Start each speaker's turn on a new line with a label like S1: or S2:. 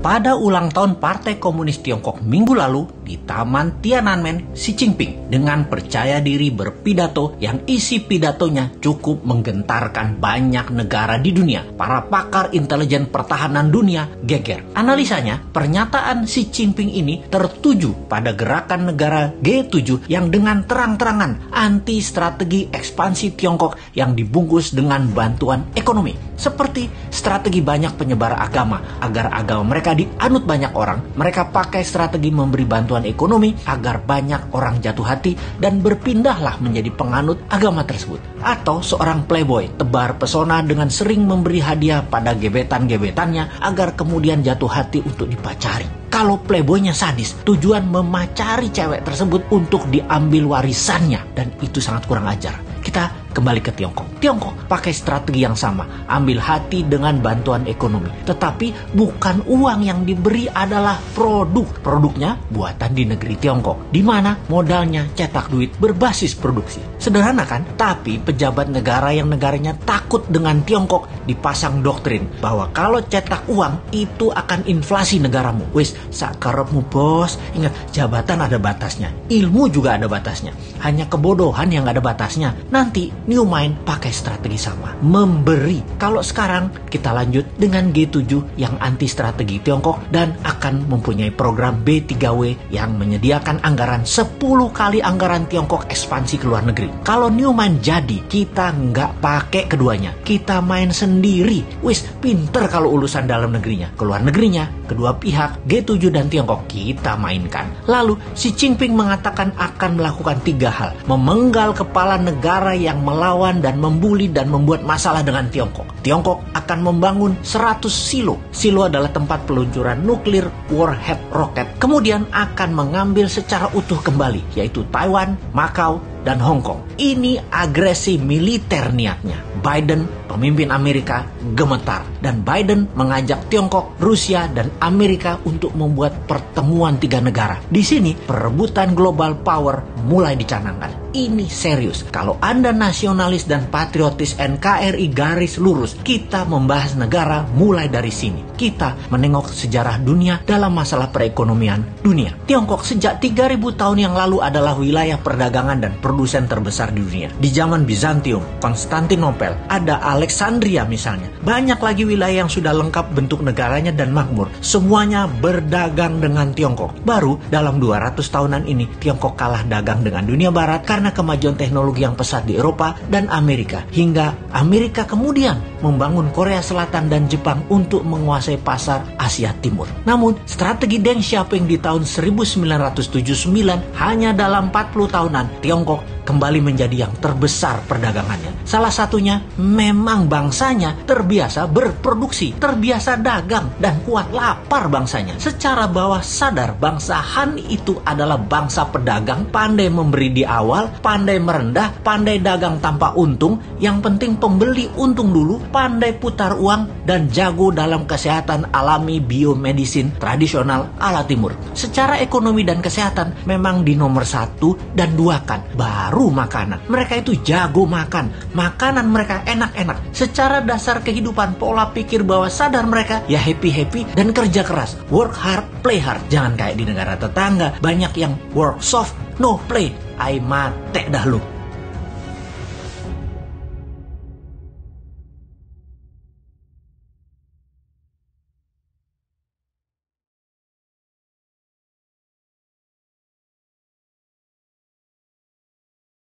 S1: pada ulang tahun Partai Komunis Tiongkok minggu lalu di Taman Tiananmen, Xi Jinping dengan percaya diri berpidato yang isi pidatonya cukup menggentarkan banyak negara di dunia. Para pakar intelijen pertahanan dunia geger. Analisanya, pernyataan Xi Jinping ini tertuju pada gerakan negara G7 yang dengan terang-terangan anti strategi ekspansi Tiongkok yang dibungkus dengan bantuan ekonomi. Seperti strategi banyak penyebar agama agar agama mereka dianut banyak orang, mereka pakai strategi memberi bantuan ekonomi agar banyak orang jatuh hati dan berpindahlah menjadi penganut agama tersebut. Atau seorang playboy tebar pesona dengan sering memberi hadiah pada gebetan-gebetannya agar kemudian jatuh hati untuk dipacari. Kalau playboynya sadis, tujuan memacari cewek tersebut untuk diambil warisannya, dan itu sangat kurang ajar. Kita kembali ke Tiongkok. Tiongkok pakai strategi yang sama, ambil hati dengan bantuan ekonomi. Tetapi bukan uang yang diberi adalah produk. Produknya buatan di negeri Tiongkok, di mana modalnya cetak duit berbasis produksi. Sederhana kan? Tapi pejabat negara yang negaranya takut dengan Tiongkok dipasang doktrin bahwa kalau cetak uang itu akan inflasi negaramu. Wis, sakarepmu bos. Ingat, jabatan ada batasnya, ilmu juga ada batasnya. Hanya kebodohan yang ada batasnya. Nanti New Mind pakai strategi sama, memberi. Kalau sekarang kita lanjut dengan G7 yang anti strategi Tiongkok dan akan mempunyai program B3W yang menyediakan anggaran 10 kali anggaran Tiongkok ekspansi ke luar negeri. Kalau New Mind jadi, kita nggak pakai keduanya, kita main sendiri. Wis, pinter kalau urusan dalam negerinya. Ke luar negerinya, kedua pihak G7 dan Tiongkok kita mainkan. Lalu Xi Jinping mengatakan akan melakukan 3 hal: memenggal kepala negara yang melawan dan membuli dan membuat masalah dengan Tiongkok. Tiongkok akan membangun 100 silo. Silo adalah tempat peluncuran nuklir warhead roket. Kemudian akan mengambil secara utuh kembali, yaitu Taiwan, Macau, dan Hong Kong. Ini agresi militer niatnya. Biden, pemimpin Amerika, gemetar. Dan Biden mengajak Tiongkok, Rusia, dan Amerika untuk membuat pertemuan 3 negara. Di sini, perebutan global power mulai dicanangkan. Ini serius. Kalau Anda nasionalis dan patriotis NKRI garis lurus, kita membahas negara mulai dari sini. Kita menengok sejarah dunia dalam masalah perekonomian dunia. Tiongkok sejak 3000 tahun yang lalu adalah wilayah perdagangan dan produsen terbesar di dunia. Di zaman Bizantium, Konstantinopel, ada Alexandria misalnya. Banyak lagi wilayah yang sudah lengkap bentuk negaranya dan makmur. Semuanya berdagang dengan Tiongkok. Baru dalam 200 tahunan ini, Tiongkok kalah dagang dengan dunia barat karena kemajuan teknologi yang pesat di Eropa dan Amerika. Hingga Amerika kemudian membangun Korea Selatan dan Jepang untuk menguasai pasar Asia Timur. Namun, strategi Deng Xiaoping di tahun 1979 hanya dalam 40 tahunan, Tiongkok kembali menjadi yang terbesar perdagangannya. Salah satunya memang bangsanya terbiasa berproduksi, terbiasa dagang, dan kuat lapar bangsanya. Secara bawah sadar, bangsa Han itu adalah bangsa pedagang, pandai memberi di awal, pandai merendah, pandai dagang tanpa untung, yang penting pembeli untung dulu, pandai putar uang, dan jago dalam kesehatan alami biomedisin tradisional ala timur. Secara ekonomi dan kesehatan memang di nomor 1 dan 2 kan, baru makanan. Mereka itu jago makan. Makanan mereka enak-enak. Secara dasar kehidupan, pola pikir bawah sadar mereka ya happy-happy dan kerja keras. Work hard, play hard. Jangan kayak di negara tetangga, banyak yang work soft, no play. Ai mate dah lu.